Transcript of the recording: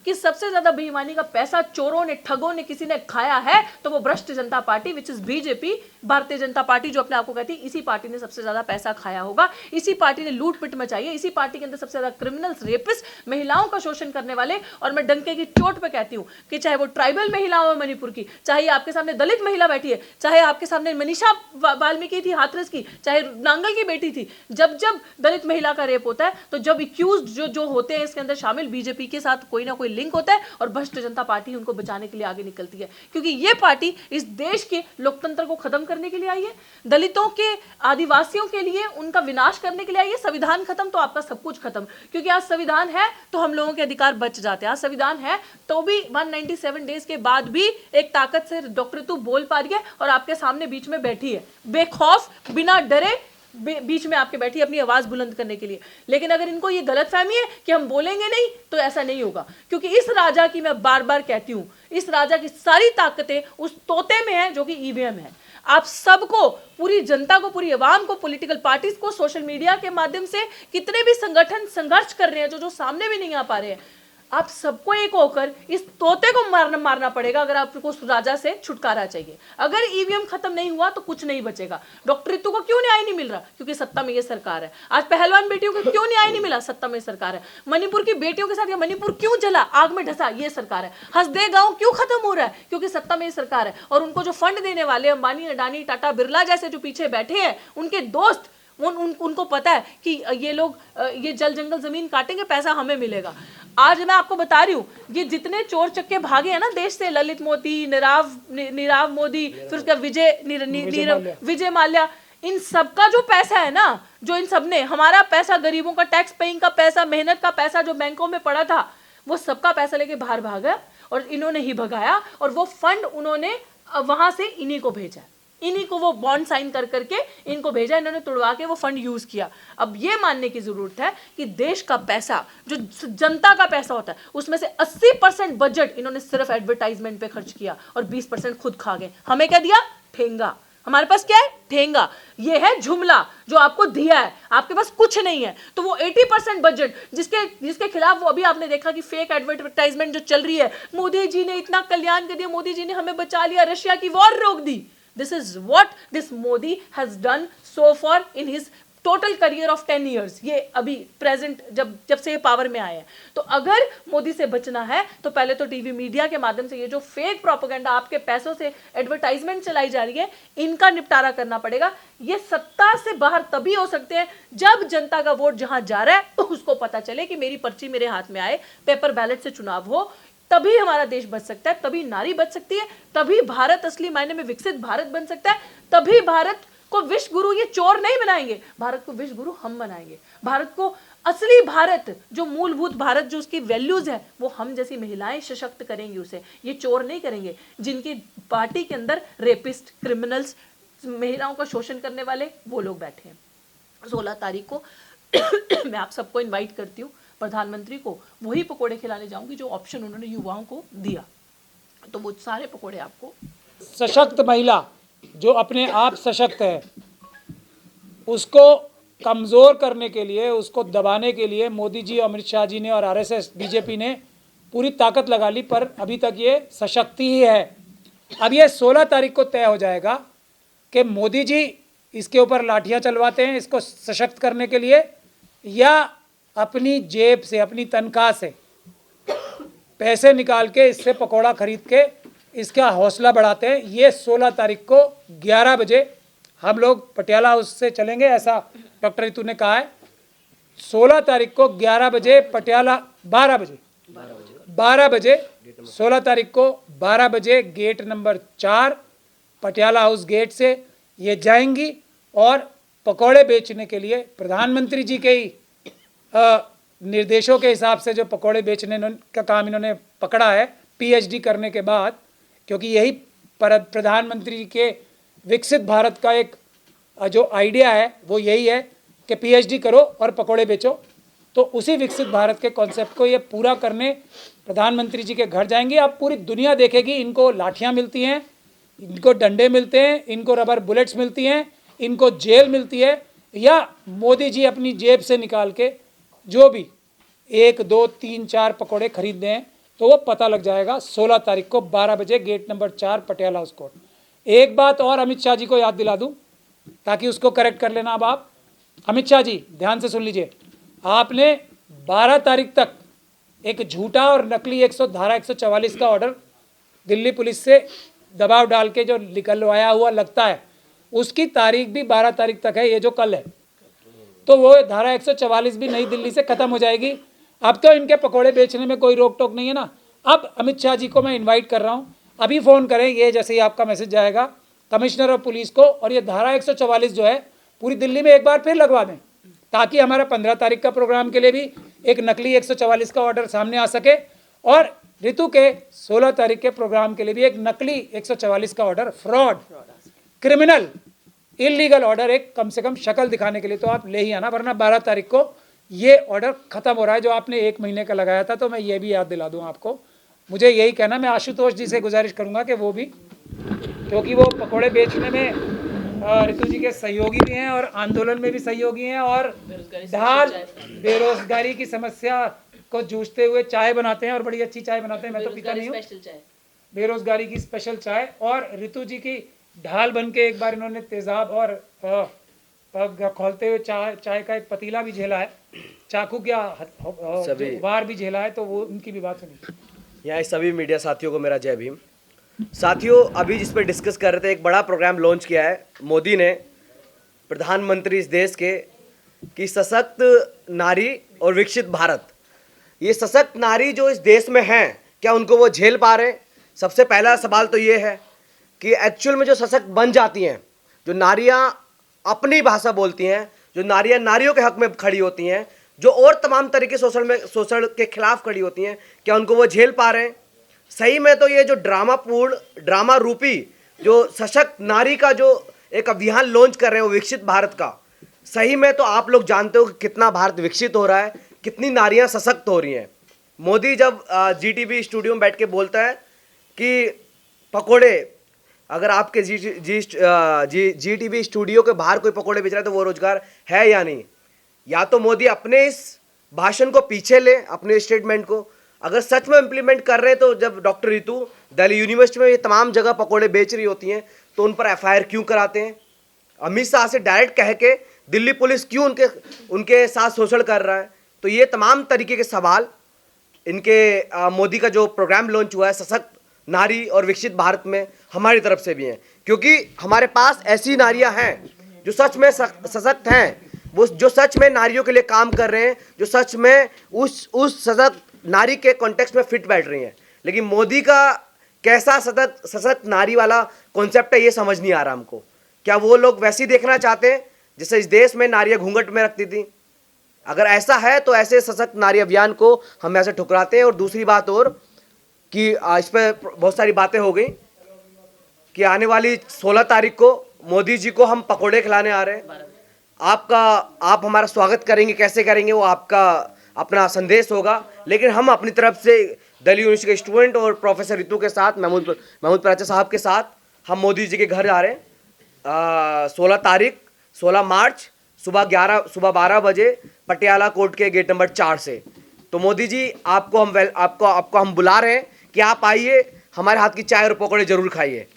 कि सबसे ज्यादा बेईमानी का पैसा चोरों ने, ठगों ने, किसी ने खाया है तो वो भ्रष्ट जनता party which is BJP, Bharatiya Janata party जो अपने आप को कहती है, इसी पार्टी ने सबसे ज्यादा पैसा खाया होगा, इसी पार्टी ने लूट पिट मचाई है, इसी पार्टी के अंदर सबसे ज्यादा क्रिमिनल्स, रेपिस्ट, महिलाओं का शोषण करने वाले। और मैं डंके की चोट पे कहती हूं कि चाहे वो ट्राइबल महिलाओं है मणिपुर की, चाहे आपके सामने दलित महिला बैठी है, चाहे आपके सामने मनीषा वाल्मीकि थी हाथरस की, चाहे नांगल की बेटी थी, जब जब दलित महिला का रेप होता है तो जब एक्यूज जो होते हैं इसके अंदर शामिल, बीजेपी के साथ कोई ना कोई लिंक होता है और भ्रष्ट जनता पार्टी उनको बचाने के लिए आगे निकलती है, क्योंकि ये पार्टी इस देश के लोकतंत्र को खत्म करने के लिए आई है, दलितों के, आदिवासियों के लिए उनका विनाश करने के लिए आई है। संविधान खत्म तो आपका सब कुछ खत्म, क्योंकि आज संविधान है तो हम लोगों के अधिकार बच जाते हैं। आज संविधान है तो भी 197 डेज के बाद भी एक ताकत से डॉक्टर तू बोल पा रही है और आपके सामने बीच में बैठी है, बेखौफ, बिना डरे बीच में आपके बैठी अपनी आवाज बुलंद करने के लिए। लेकिन अगर इनको ये गलतफहमी है कि हम बोलेंगे नहीं तो ऐसा नहीं होगा, क्योंकि इस राजा की, मैं बार बार कहती हूं, इस राजा की सारी ताकतें उस तोते में है जो कि ईवीएम है। आप सबको, पूरी जनता को, पूरी आवाम को, पॉलिटिकल पार्टीज को, सोशल मीडिया के माध्यम से कितने भी संगठन संघर्ष कर रहे हैं जो सामने भी नहीं आ पा रहे हैं, आप सबको एक होकर इस तोते को मारना पड़ेगा अगर आपको उस राजा से छुटकारा चाहिए। अगर ईवीएम खत्म नहीं हुआ तो कुछ नहीं बचेगा। डॉक्टर रितु को क्यों न्याय नहीं मिल रहा? क्योंकि सत्ता में ये सरकार है। आज पहलवान बेटियों को क्यों न्याय नहीं मिला? सत्ता में सरकार है। मणिपुर की बेटियों के साथ या मणिपुर क्यों जला, आग में ढसा, ये सरकार है। हंसदे गांव क्यों खत्म हो रहा है? क्योंकि सत्ता में ये सरकार है। और उनको जो फंड देने वाले अंबानी, अडानी, टाटा, बिरला जैसे जो पीछे बैठे हैं, उनके दोस्त, उनको पता है कि ये लोग ये जल जंगल जमीन काटेंगे, पैसा हमें मिलेगा। आज मैं आपको बता रही हूं, ये जितने चोर चक्के भागे हैं ना देश से, ललित मोदी, नीरव मोदी, फिर उसका विजय माल्या, इन सबका जो पैसा है ना, जो इन सब ने, हमारा पैसा, गरीबों का टैक्स पेइंग का पैसा, मेहनत का पैसा जो बैंकों में पड़ा था, वो सबका पैसा लेके बाहर भागा और इन्होंने ही भगाया। और वो फंड उन्होंने वहां से इन्हीं को भेजा, इन्हीं को वो बॉन्ड साइन कर करके इनको भेजा, इन्होंने तुड़वा के वो फंड यूज किया। अब ये मानने की जरूरत है कि देश का पैसा, जो जनता का पैसा होता है, उसमें से 80% बजट इन्होंने सिर्फ एडवर्टाइजमेंट पे खर्च किया और 20% खुद खा गए। हमें क्या दिया? ठेंगा। हमारे पास क्या है? ठेंगा। ये है जुमला जो आपको दिया है, आपके पास कुछ नहीं है। तो वो 80% बजट जिसके खिलाफ वो अभी आपने देखा कि फेक एडवर्टाइजमेंट जो चल रही है, मोदी जी ने इतना कल्याण कर दिया, मोदी जी ने हमें बचा लिया, रशिया की वॉर रोक दी। This is what this Modi has done so far in his total career of 10 years. ये अभी प्रेजेंट जब से ये पावर में आए हैं। तो अगर मोदी से बचना है तो पहले तो टीवी मीडिया के माध्यम से ये जो फेक प्रोपेगेंडा, आपके पैसों से एडवर्टाइजमेंट चलाई जा रही है, इनका निपटारा करना पड़ेगा। ये सत्ता से बाहर तभी हो सकते हैं जब जनता का वोट जहां जा रहा है तो उसको पता चले कि मेरी पर्ची मेरे हाथ में आए, पेपर बैलेट से चुनाव हो, तभी हमारा देश बच सकता है, तभी नारी बच सकती है, तभी भारत असली मायने में विकसित भारत बन सकता है, तभी भारत को विश्व गुरु ये चोर नहीं बनाएंगे, भारत को विश्व गुरु हम बनाएंगे। भारत को असली भारत, जो मूलभूत भारत, जो उसकी वैल्यूज है, वो हम जैसी महिलाएं सशक्त करेंगी उसे, ये चोर नहीं करेंगे जिनकी पार्टी के अंदर रेपिस्ट, क्रिमिनल्स, महिलाओं का शोषण करने वाले वो लोग बैठे हैं। 16 तारीख को मैं आप सबको इन्वाइट करती हूँ, प्रधानमंत्री को वही पकोड़े खिलाने जाऊंगी जो ऑप्शन उन्होंने युवाओं को दिया, तो वो सारे पकोड़े आपको। सशक्त महिला जो अपने आप सशक्त है, उसको कमज़ोर करने के लिए, उसको दबाने के लिए मोदी जी, अमित शाह जी ने और आरएसएस, बीजेपी ने पूरी ताकत लगा ली, पर अभी तक ये सशक्त ही है। अब ये 16 तारीख को तय हो जाएगा कि मोदी जी इसके ऊपर लाठियाँ चलवाते हैं इसको सशक्त करने के लिए, या अपनी जेब से, अपनी तनख्वाह से पैसे निकाल के इससे पकोड़ा खरीद के इसका हौसला बढ़ाते हैं। ये 16 तारीख को 11 बजे हम लोग पटियाला हाउस से चलेंगे, ऐसा डॉक्टर रितु ने कहा है। 16 तारीख को 11 बजे पटियाला, 12 बजे 16 तारीख को 12 बजे gate number 4 Patiala house gate से ये जाएंगी और पकोड़े बेचने के लिए प्रधानमंत्री जी के ही निर्देशों के हिसाब से जो पकोड़े बेचने का काम इन्होंने पकड़ा है पीएचडी करने के बाद, क्योंकि यही प्रधानमंत्री के विकसित भारत का एक जो आइडिया है वो यही है कि पीएचडी करो और पकोड़े बेचो। तो उसी विकसित भारत के कॉन्सेप्ट को ये पूरा करने प्रधानमंत्री जी के घर जाएंगे। अब पूरी दुनिया देखेगी, इनको लाठियाँ मिलती हैं, इनको डंडे मिलते हैं, इनको रबर बुलेट्स मिलती हैं, इनको जेल मिलती है, या मोदी जी अपनी जेब से निकाल के जो भी 1, 2, 3, 4 पकोड़े खरीदते हैं, तो वो पता लग जाएगा 16 तारीख को 12 बजे gate number 4 Patiala house court. एक बात और अमित शाह जी को याद दिला दूं ताकि उसको करेक्ट कर लेना। अब आप अमित शाह जी ध्यान से सुन लीजिए, आपने 12 तारीख तक एक झूठा और नकली धारा 144 का ऑर्डर दिल्ली पुलिस से दबाव डाल के जो निकलवाया हुआ लगता है, उसकी तारीख भी 12 तारीख तक है, ये जो कल है। तो वो धारा 144 भी नई दिल्ली से खत्म हो जाएगी। अब तो इनके पकोड़े बेचने में कोई रोक टोक नहीं है ना। अब अमित शाह जी को मैं इनवाइट कर रहा हूँ, अभी फ़ोन करें, ये जैसे ही आपका मैसेज जाएगा कमिश्नर ऑफ पुलिस को, और ये धारा 144 जो है पूरी दिल्ली में एक बार फिर लगवा दें, ताकि हमारा 15 तारीख का प्रोग्राम के लिए भी एक नकली 144 का ऑर्डर सामने आ सके, और ऋतु के 16 तारीख के प्रोग्राम के लिए भी एक नकली 144 का order, fraud, criminal, illegal order, एक कम से कम शक्ल दिखाने के लिए तो आप ले ही आना, वरना 12 तारीख को ये ऑर्डर खत्म हो रहा है जो आपने 1 महीने का लगाया था। तो मैं ये भी याद दिला दूं आपको, मुझे यही कहना, मैं आशुतोष जी से गुजारिश करूंगा कि वो भी, क्योंकि वो पकोड़े बेचने में ऋतु जी के सहयोगी भी हैं और आंदोलन में भी सहयोगी हैं, और बेरोजगारी की समस्या को जूझते हुए चाय बनाते हैं, और बड़ी अच्छी चाय बनाते हैं, मैं तो पीता नहीं हूँ, बेरोजगारी की स्पेशल चाय। और ऋतु जी की ढाल बन के एक बार इन्होंने तेजाब और खोलते हुए चाय का एक पतीला भी झेला है, चाकू क्या वार भी झेला है, तो वो उनकी भी बात सुनी। यहाँ सभी मीडिया साथियों को मेरा जय भीम। साथियों, अभी जिस पर डिस्कस कर रहे थे, एक बड़ा प्रोग्राम लॉन्च किया है मोदी ने, प्रधानमंत्री इस देश के, कि सशक्त नारी और विकसित भारत। ये सशक्त नारी जो इस देश में हैं, क्या उनको वो झेल पा रहे हैं? सबसे पहला सवाल तो ये है कि एक्चुअल में जो सशक्त बन जाती हैं, जो नारियां अपनी भाषा बोलती हैं, जो नारियां नारियों के हक में खड़ी होती हैं, जो और तमाम तरीके शोषण के खिलाफ खड़ी होती हैं, क्या उनको वो झेल पा रहे हैं? सही में तो ये जो ड्रामा रूपी जो सशक्त नारी का जो एक अभियान लॉन्च कर रहे हैं, वो विकसित भारत का, सही में तो आप लोग जानते हो कि कितना भारत विकसित हो रहा है, कितनी नारियां सशक्त हो रही हैं। मोदी जब जीटीबी स्टूडियो में बैठ के बोलता है कि पकोड़े, अगर आपके जीटीबी स्टूडियो के बाहर कोई पकोड़े बेच रहा है तो वो रोजगार है या नहीं? या तो मोदी अपने इस भाषण को पीछे ले, अपने स्टेटमेंट को, अगर सच में इम्प्लीमेंट कर रहे हैं तो जब डॉक्टर ऋतु दिल्ली यूनिवर्सिटी में ये तमाम जगह पकोड़े बेच रही होती हैं तो उन पर एफआईआर क्यों कराते हैं? अमित शाह से डायरेक्ट कह के दिल्ली पुलिस क्यों उनके साथ शोषण कर रहा है? तो ये तमाम तरीके के सवाल इनके मोदी का जो प्रोग्राम लॉन्च हुआ है सशक्त नारी और विकसित भारत में, हमारी तरफ से भी हैं, क्योंकि हमारे पास ऐसी नारियां हैं जो सच में सशक्त हैं, वो जो सच में नारियों के लिए काम कर रहे हैं, जो सच में उस सशक्त नारी के कॉन्टेक्स्ट में फिट बैठ रही हैं। लेकिन मोदी का कैसा सशक्त नारी वाला कॉन्सेप्ट है, ये समझ नहीं आ रहा हमको। क्या वो लोग वैसे ही देखना चाहते हैं जैसे इस देश में नारियां घूंघट में रखती थी? अगर ऐसा है तो ऐसे सशक्त नारी अभियान को हम ऐसे ठुकराते हैं। और दूसरी बात और कि इस पर बहुत सारी बातें हो गई कि आने वाली 16 तारीख को मोदी जी को हम पकोड़े खिलाने आ रहे हैं। आप हमारा स्वागत करेंगे, कैसे करेंगे वो आपका अपना संदेश होगा, लेकिन हम अपनी तरफ से दिल्ली यूनिवर्सिटी के स्टूडेंट और प्रोफेसर ऋतु के साथ, महमूद प्राचा साहब के साथ, हम मोदी जी के घर जा रहे हैं 16 मार्च सुबह 12 बजे पटियाला कोर्ट के गेट नंबर 4 से। तो मोदी जी आपको हम बुला रहे हैं कि आप आइए, हमारे हाथ की चाय और पकौड़े जरूर खाइए।